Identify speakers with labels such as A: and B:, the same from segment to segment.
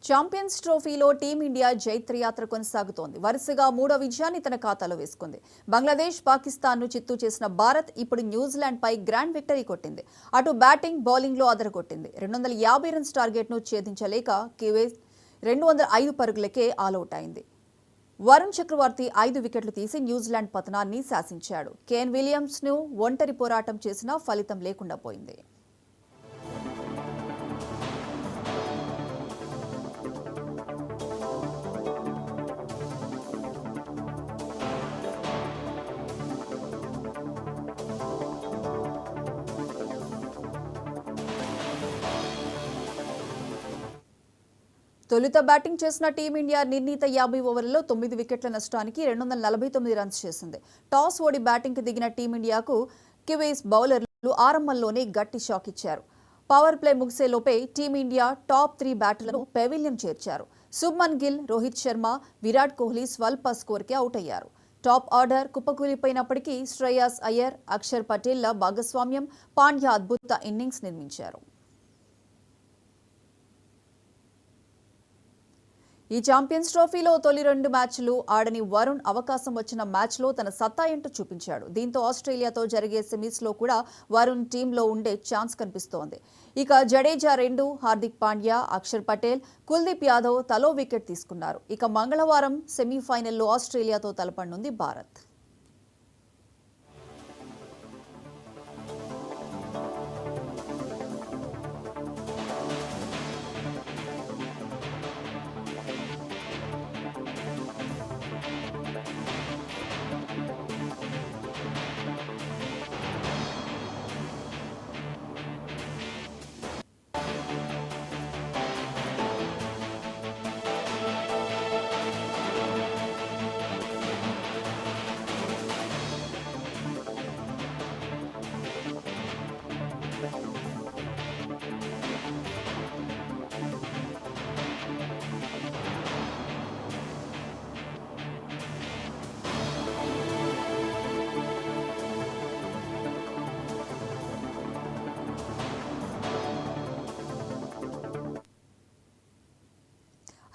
A: Champions ట్రోఫీలో team India జైత్రయాత్ర కొనసాగుతోంది. వరుసగా మూడో విజయాన్ని తన ఖాతాలో వేసుకుంది. బంగ్లాదేశ్, పాకిస్తాన్ను చిత్తు చేసిన భారత్ ఇప్పుడు న్యూజిలాండ్పై గ్రాండ్ విక్టరీ కొట్టింది. అటు బ్యాటింగ్, బౌలింగ్లో అదరగొట్టింది. 250 రన్స్ టార్గెట్ను ఛేదించలేక కివీస్ 205 పరుగులకే ఆలౌట్ అయింది. వరుణ్ చక్రవర్తి 5 వికెట్లు తీసి న్యూజిలాండ్ పతనాన్ని శాసించాడు. కేన్ విలియమ్సన్ను ఒంటరి పోరాటం చేసినా ఫలితం లేకుండా పోయింది. తొలుత బ్యాటింగ్ చేసిన టీమిండియా నిర్ణీత 50 ఓవర్లలో 9 వికెట్ల నష్టానికి 249 రన్స్ చేసింది. టాస్ ఓడి బ్యాటింగ్కి దిగిన టీమిండియాకు కివీస్ బౌలర్లు ఆరంభంలోనే గట్టి షాక్ ఇచ్చారు. పవర్ ప్లే ముగిసేలోపే టీమిండియా టాప్ 3 బ్యాటర్లను పెవిలియన్ చేర్చారు. శుభ్మన్ గిల్, రోహిత్ శర్మ, విరాట్ కోహ్లీ స్వల్ప స్కోర్కే అవుట్ అయ్యారు. టాప్ ఆర్డర్ కుప్పకూలిపోయినప్పటికీ శ్రేయాస్ అయ్యర్, అక్షర్ పటేల్ల భాగస్వామ్యం పాండ్యా అద్భుత ఇన్నింగ్స్ నిర్మించారు. ఈ ఛాంపియన్స్ ట్రోఫీలో తొలి 2 మ్యాచ్లు ఆడని వరుణ్ అవకాశం వచ్చిన మ్యాచ్లో తన సత్తా ఏంటో చూపించాడు. దీంతో ఆస్ట్రేలియాతో జరిగే సెమీస్లో కూడా వరుణ్ టీంలో ఉండే ఛాన్స్ కనిపిస్తోంది. ఇక జడేజా 2, హార్దిక్ పాండ్యా, అక్షర్ పటేల్, కుల్దీప్ యాదవ్ తలో వికెట్ తీసుకున్నారు. ఇక మంగళవారం సెమీఫైనల్లో ఆస్ట్రేలియాతో తలపడనుంది భారత్.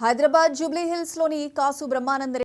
A: హైదరాబాద్ జూబ్లీ హిల్స్ లోని కాసు బ్రహ్మానంద